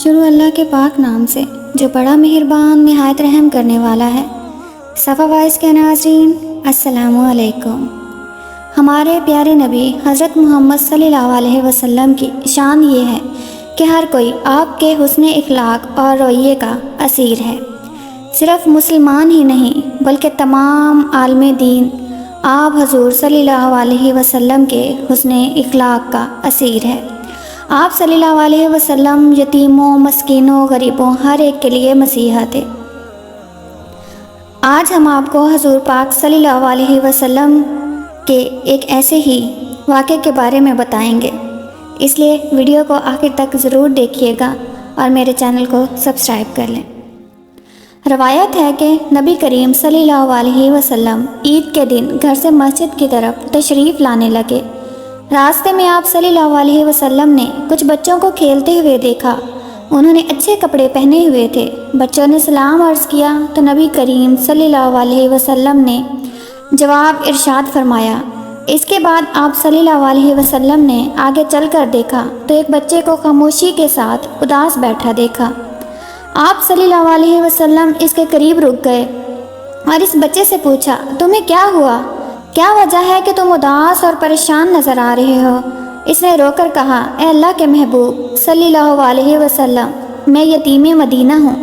شروع اللہ کے پاک نام سے جو بڑا مہربان نہایت رحم کرنے والا ہے۔ صفحہ وائس کے ناظرین السلام علیکم۔ ہمارے پیارے نبی حضرت محمد صلی اللہ علیہ وسلم کی شان یہ ہے کہ ہر کوئی آپ کے حسن اخلاق اور رویے کا اسیر ہے۔ صرف مسلمان ہی نہیں بلکہ تمام عالم دین آپ حضور صلی اللہ علیہ وسلم کے حسن اخلاق کا اسیر ہے۔ آپ صلی اللہ علیہ وسلم یتیموں، مسکینوں، غریبوں ہر ایک کے لیے مسیحا تھے۔ آج ہم آپ کو حضور پاک صلی اللہ علیہ وسلم کے ایک ایسے ہی واقعے کے بارے میں بتائیں گے، اس لیے ویڈیو کو آخر تک ضرور دیکھیے گا اور میرے چینل کو سبسکرائب کر لیں۔ روایت ہے کہ نبی کریم صلی اللہ علیہ وسلم عید کے دن گھر سے مسجد کی طرف تشریف لانے لگے۔ راستے میں آپ صلی اللہ علیہ وسلم نے کچھ بچوں کو کھیلتے ہوئے دیکھا۔ انہوں نے اچھے کپڑے پہنے ہوئے تھے۔ بچوں نے سلام عرض کیا تو نبی کریم صلی اللہ علیہ وسلم نے جواب ارشاد فرمایا۔ اس کے بعد آپ صلی اللہ علیہ وسلم نے آگے چل کر دیکھا تو ایک بچے کو خاموشی کے ساتھ اداس بیٹھا دیکھا۔ آپ صلی اللہ علیہ وسلم اس کے قریب رک گئے اور اس بچے سے پوچھا، تمہیں کیا ہوا؟ کیا وجہ ہے کہ تم اداس اور پریشان نظر آ رہے ہو؟ اس نے رو کر کہا، اے اللہ کے محبوب صلی اللہ علیہ وسلم، میں یتیم مدینہ ہوں۔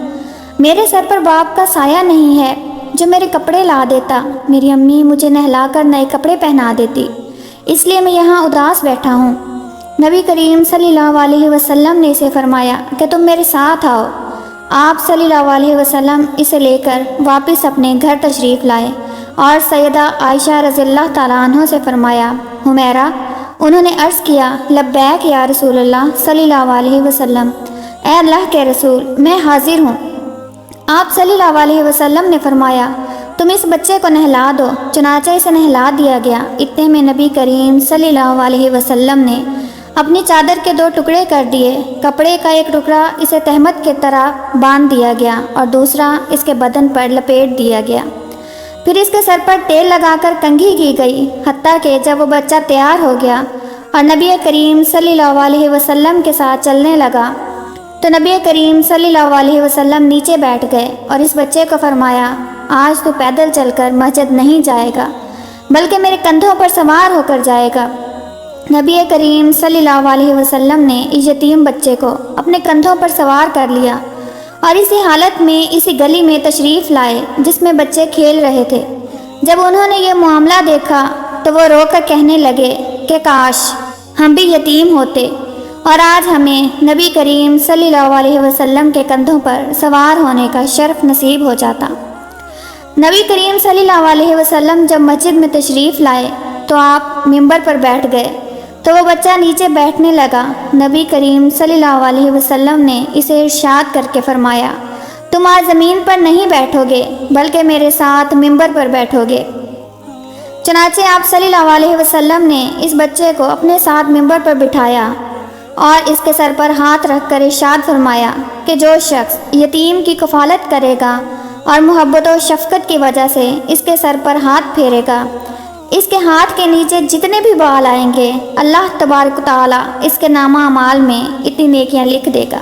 میرے سر پر باپ کا سایہ نہیں ہے جو میرے کپڑے لا دیتا۔ میری امی مجھے نہلا کر نئے کپڑے پہنا دیتی، اس لیے میں یہاں اداس بیٹھا ہوں۔ نبی کریم صلی اللہ علیہ وسلم نے اسے فرمایا کہ تم میرے ساتھ آؤ۔ آپ صلی اللہ علیہ وسلم اسے لے کر واپس اپنے گھر تشریف لائے اور سیدہ عائشہ رضی اللہ تعالیٰ عنہ سے فرمایا، حمیرہ، انہوں نے عرض کیا، لبیک یا رسول اللہ صلی اللہ علیہ وسلم، اے اللہ کے رسول، میں حاضر ہوں۔ آپ صلی اللہ علیہ وسلم نے فرمایا، تم اس بچے کو نہلا دو۔ چنانچہ اسے نہلا دیا گیا۔ اتنے میں نبی کریم صلی اللہ علیہ وسلم نے اپنی چادر کے 2 ٹکڑے کر دیے۔ کپڑے کا ایک ٹکڑا اسے تہمت کی طرح باندھ دیا گیا اور دوسرا اس کے بدن پر لپیٹ دیا گیا۔ پھر اس کے سر پر تیل لگا کر کنگھی کی گئی، حتیٰ کہ جب وہ بچہ تیار ہو گیا اور نبی کریم صلی اللہ علیہ وسلم کے ساتھ چلنے لگا تو نبی کریم صلی اللہ علیہ وسلم نیچے بیٹھ گئے اور اس بچے کو فرمایا، آج تو پیدل چل کر مسجد نہیں جائے گا بلکہ میرے کندھوں پر سوار ہو کر جائے گا۔ نبی کریم صلی اللہ علیہ وسلم نے اس یتیم بچے کو اپنے کندھوں پر سوار کر لیا اور اسی حالت میں اسی گلی میں تشریف لائے جس میں بچے کھیل رہے تھے۔ جب انہوں نے یہ معاملہ دیکھا تو وہ رو کر کہنے لگے کہ کاش ہم بھی یتیم ہوتے اور آج ہمیں نبی کریم صلی اللہ علیہ وسلم کے کندھوں پر سوار ہونے کا شرف نصیب ہو جاتا۔ نبی کریم صلی اللہ علیہ وسلم جب مسجد میں تشریف لائے تو آپ ممبر پر بیٹھ گئے تو وہ بچہ نیچے بیٹھنے لگا۔ نبی کریم صلی اللہ علیہ وسلم نے اسے ارشاد کر کے فرمایا، تم آج زمین پر نہیں بیٹھو گے بلکہ میرے ساتھ ممبر پر بیٹھو گے۔ چنانچہ آپ صلی اللہ علیہ وسلم نے اس بچے کو اپنے ساتھ ممبر پر بٹھایا اور اس کے سر پر ہاتھ رکھ کر ارشاد فرمایا کہ جو شخص یتیم کی کفالت کرے گا اور محبت و شفقت کی وجہ سے اس کے سر پر ہاتھ پھیرے گا، اس کے ہاتھ کے نیچے جتنے بھی بال آئیں گے اللہ تبارک و تعالیٰ اس کے نامہ اعمال میں اتنی نیکیاں لکھ دے گا۔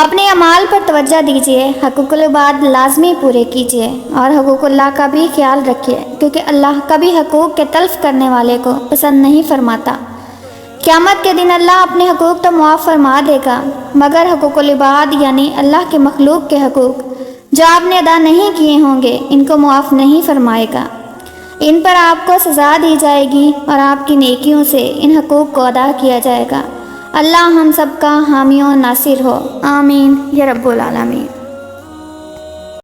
اپنے اعمال پر توجہ دیجیے، حقوق العباد لازمی پورے کیجیے اور حقوق اللہ کا بھی خیال رکھیے، کیونکہ اللہ کبھی حقوق کے تلف کرنے والے کو پسند نہیں فرماتا۔ قیامت کے دن اللہ اپنے حقوق تو معاف فرما دے گا، مگر حقوق العباد یعنی اللہ کے مخلوق کے حقوق جو آپ نے ادا نہیں کیے ہوں گے، ان کو معاف نہیں فرمائے گا۔ ان پر آپ کو سزا دی جائے گی اور آپ کی نیکیوں سے ان حقوق کو ادا کیا جائے گا۔ اللہ ہم سب کا حامی و ناصر ہو، آمین یا رب العالمین۔